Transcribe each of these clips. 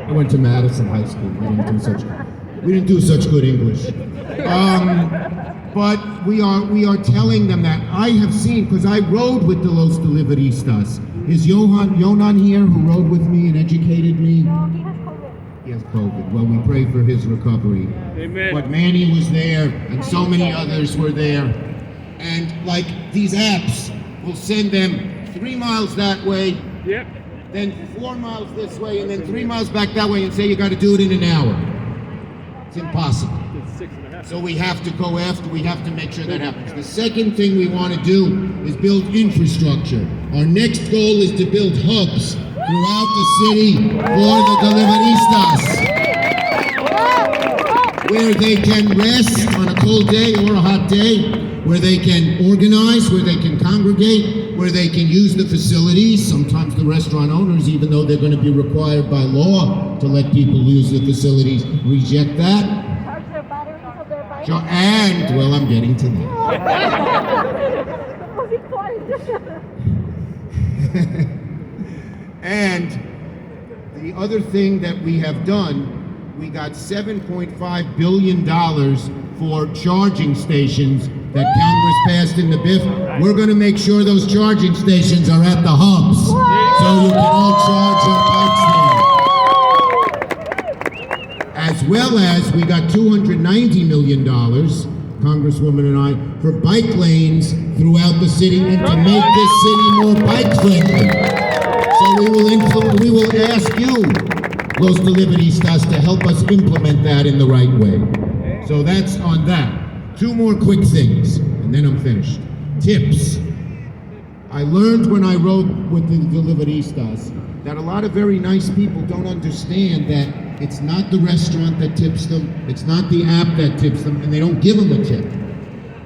I went to Madison High School. We didn't do such good English. But we are telling them that I have seen, because I rode with the Los Deliveristas. Is Yonan here, who rode with me and educated me? No, he has COVID. He has COVID. Well, we pray for his recovery. Amen. But Manny was there, and so many others were there. And like these apps will send them 3 miles that way, Yep. then 4 miles this way, and then 3 miles back that way, and say you got to do it in an hour. It's impossible. It's 6.5. So we have to go after, we have to make sure that happens. The second thing we want to do is build infrastructure. Our next goal is to build hubs throughout the city for the Deliveristas, where they can rest on a cold day or a hot day, where they can organize, where they can congregate, where they can use the facilities. Sometimes the restaurant owners, even though they're going to be required by law to let people use the facilities, reject that. Charge their batteries of their bike. And, well, I'm getting to that. The most important. And the other thing that we have done, we got $7.5 billion for charging stations that Congress passed in the BIF. We're going to make sure those charging stations are at the hubs, so you can all charge your bikes there. As well as we got $290 million, Congresswoman and I, for bike lanes throughout the city and to make this city more bike friendly. So we will ask you, Los Deliveristas, to help us implement that in the right way. So that's on that. 2 more quick things, and then I'm finished. Tips. I learned when I rode with the Deliveristas that a lot of very nice people don't understand that it's not the restaurant that tips them, it's not the app that tips them, and they don't give them a tip.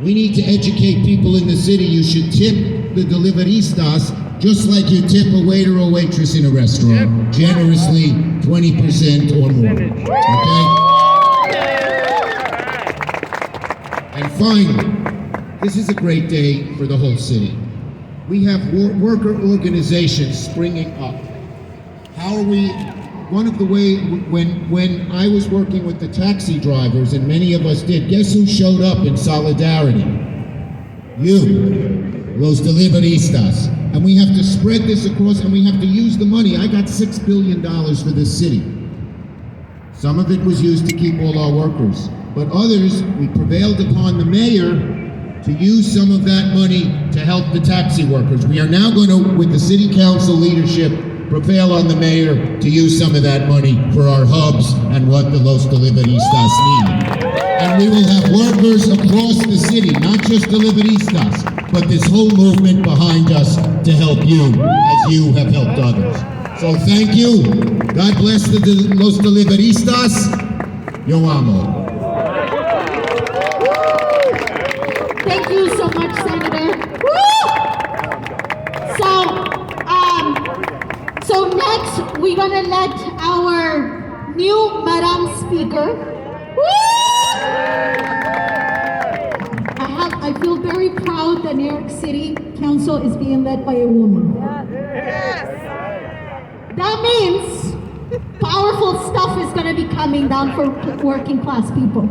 We need to educate people in the city. You should tip the Deliveristas just like you tip a waiter or waitress in a restaurant, generously, 20% or more, okay? And finally, this is a great day for the whole city. We have worker organizations springing up. How are we, one of the ways, when I was working with the taxi drivers, and many of us did, guess who showed up in solidarity? You, Los Deliveristas. And we have to spread this across, and we have to use the money. I got $6 billion for this city. Some of it was used to keep all our workers, but others, we prevailed upon the mayor to use some of that money to help the taxi workers. We are now going to, with the city council leadership, prevail on the mayor to use some of that money for our hubs and what the Los Deliveristas need. And we will have workers across the city, not just Deliveristas, but this whole movement behind us to help you as you have helped others. So thank you. God bless the Los Deliveristas. Yo amo. Thank you so much, Senator. So next we're gonna let our new Madam Speaker. I feel very proud that New York City Council is being led by a woman. That means powerful stuff is gonna be coming down for working class people.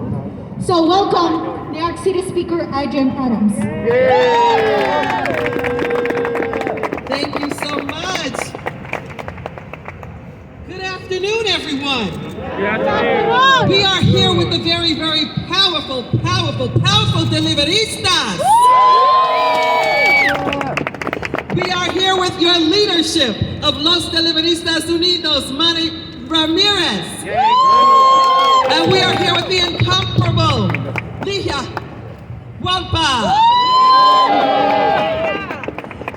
So welcome, New York City Speaker Adrienne Adams. Thank you so much. Good afternoon, everyone. We are here with the very, very powerful Deliveristas. We are here with your leadership of Los Deliveristas Unidos, Manny Ramirez. And we are here with the incomparable Ligia Wampa.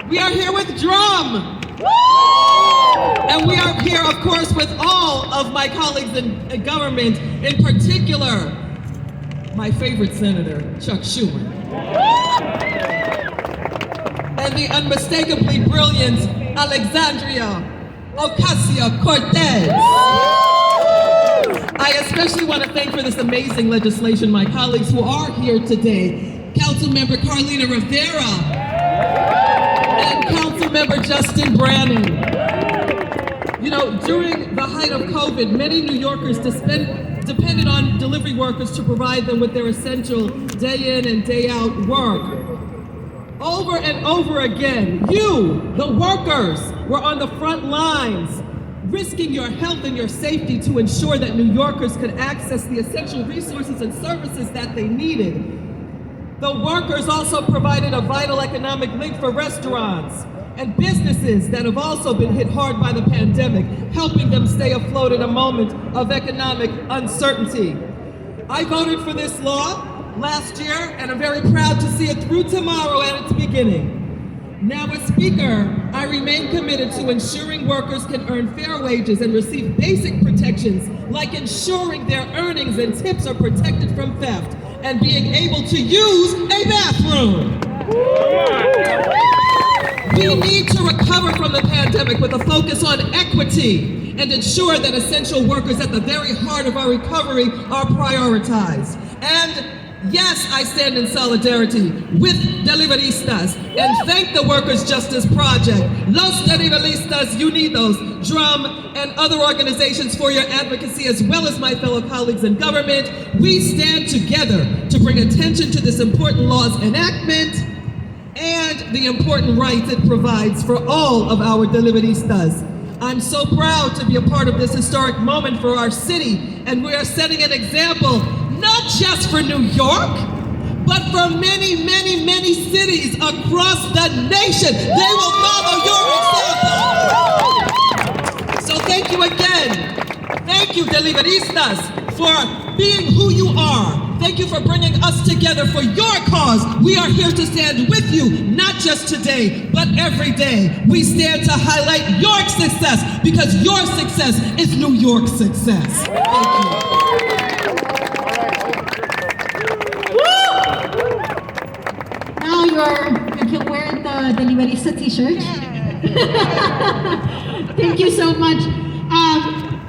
We are here with Drum. And we are here, of course, with all of my colleagues in government, in particular, my favorite senator, Chuck Schumer. And the unmistakably brilliant Alexandria Ocasio-Cortez. I especially want to thank for this amazing legislation my colleagues who are here today. Councilmember Carlina Rivera and Councilmember Justin Brannan. During the height of COVID, many New Yorkers depended on delivery workers to provide them with their essential day in and day out work. Over and over again, you, the workers, were on the front lines, risking your health and your safety to ensure that New Yorkers could access the essential resources and services that they needed. The workers also provided a vital economic link for restaurants and businesses that have also been hit hard by the pandemic, helping them stay afloat in a moment of economic uncertainty. I voted for this law last year, and I'm very proud to see it through tomorrow at its beginning. Now, as Speaker, I remain committed to ensuring workers can earn fair wages and receive basic protections, like ensuring their earnings and tips are protected from theft and being able to use a bathroom. We need to recover from the pandemic with a focus on equity and ensure that essential workers at the very heart of our recovery are prioritized. And yes, I stand in solidarity with Deliveristas and thank the Workers' Justice Project, Los Deliveristas Unidos, DRUM, and other organizations for your advocacy, as well as my fellow colleagues in government. We stand together to bring attention to this important law's enactment and the important rights it provides for all of our Deliveristas. I'm so proud to be a part of this historic moment for our city, and we are setting an example not just for New York, but for many, many, many cities across the nation. They will follow your example. So thank you again. Thank you, Deliveristas, for being who you are. Thank you for bringing us together for your cause. We are here to stand with you, not just today, but every day. We stand to highlight your success because your success is New York's success. Thank you. Now you can wear the Deliverista t-shirt. Thank you so much.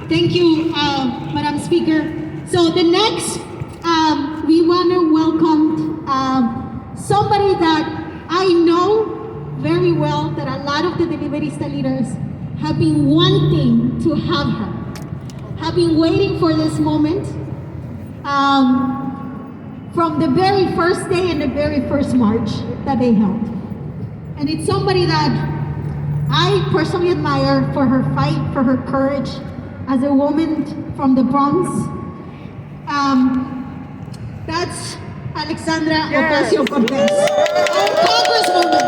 Thank you, Madam Speaker. So the next, we want to welcome somebody that I know very well that a lot of the Deliverista leaders have been wanting to have her, have been waiting for this moment from the very first day and the very first march that they held. And it's somebody that I personally admire for her fight, for her courage as a woman from the Bronx. That's Alexandra Ocasio-Cortez, our Congresswoman.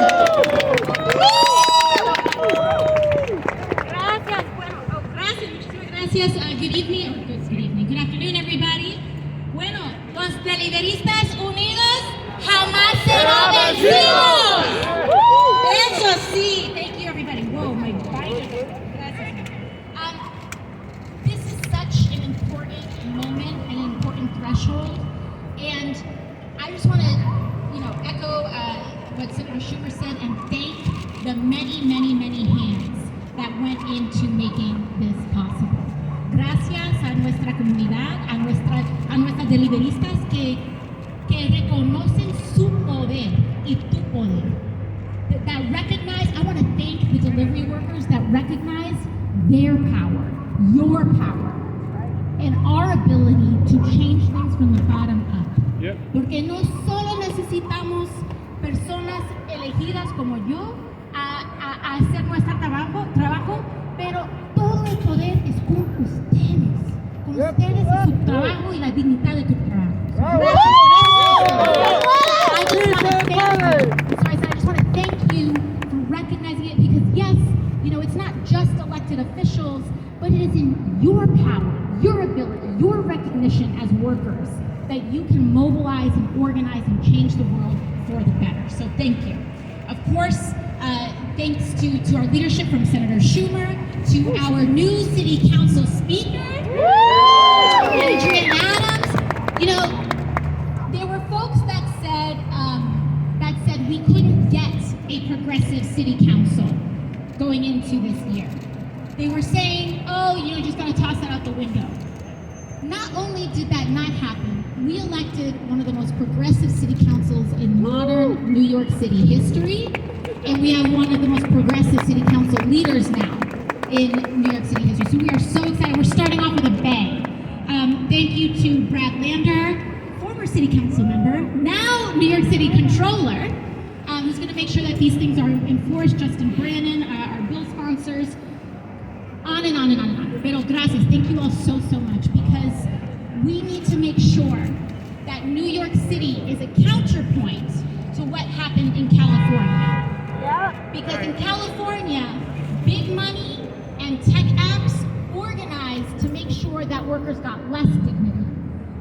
Gracias, bueno, Gracias, muchísimas gracias. Good evening. Good afternoon, everybody. Bueno, los Deliveristas Unidos jamás serán vencidos. Eso sí. Thank you, everybody. Whoa, my body. Gracias. This is such an important moment, an important threshold, and I just want to, echo what Senator Schumer said and thank the many, many, many hands that went into making this possible. Gracias a nuestra comunidad, a nuestras deliveristas que reconocen su poder y tu poder. That recognize, I want to thank the delivery workers that recognize their power, your power, and our ability to change things from the bottom up. Yep. Porque no solo necesitamos personas elegidas como yo a hacer nuestro trabajo, pero todo el poder es con ustedes y su trabajo y la dignidad de tu trabajo. I just want to thank you for recognizing it because yes, it's not just elected officials, but it is in your power, your ability, your recognition as workers that you can mobilize and organize and change the world for the better. So thank you. Of course, thanks to our leadership from Senator Schumer, to our new City Council Speaker, Adrian Adams. There were folks that said we couldn't get a progressive City Council going into this year. They were saying, just gonna toss that out the window. Not only did that not happen, we elected one of the most progressive city councils in modern New York City history, and we have one of the most progressive city council leaders now. in New York City history. So we are so excited. We're starting off with a bang. Thank you to Brad Lander, former city council member, now New York City controller, who's going to make sure that these things are enforced. Justin Brannon, our bill sponsors, on and on and on and on. Pero gracias. Thank you all so, so much, because we need to make sure that New York City is a counterpoint to what happened in California. Yeah. Because in California, big money and tech apps organized to make sure that workers got less dignity,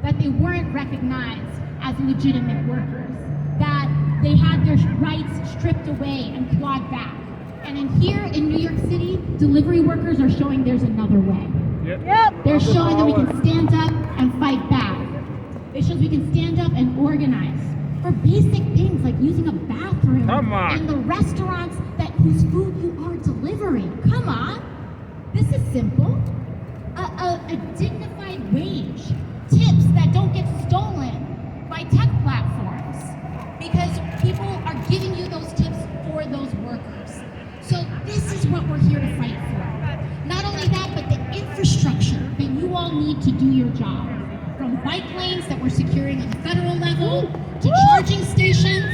that they weren't recognized as legitimate workers, that they had their rights stripped away and clawed back. And in here in New York City, delivery workers are showing there's another way. Yep. They're showing that we can stand up and fight back. It shows we can stand up and organize for basic things like using a bathroom in the restaurants whose food you are delivering. Come on. This is simple. A dignified wage. Tips that don't get stolen by tech platforms, because people are giving you those tips for those workers. So this is what we're here to fight for. Not only that, but the infrastructure that you all need to do your job. From bike lanes that we're securing on the federal level to charging stations.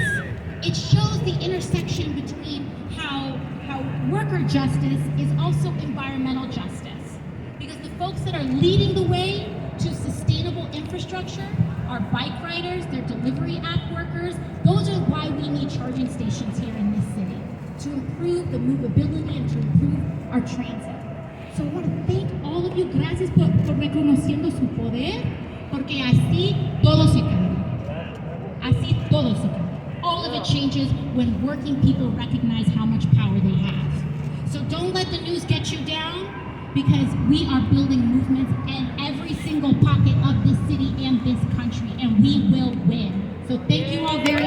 It shows the intersection between how worker justice is also environmental justice. Because the folks that are leading the way to sustainable infrastructure are bike riders, they're delivery app workers. Those are why we need charging stations here in this city, to improve the movability and to improve our transit. So I want to thank all of you. Gracias por reconociendo su poder, porque así todo se cambia. Así todo se cambia. All of it changes when working people recognize how much power they have. So don't let the news get you down, because we are building movements in every single pocket of this city and this country, and we will win. So thank you all very much.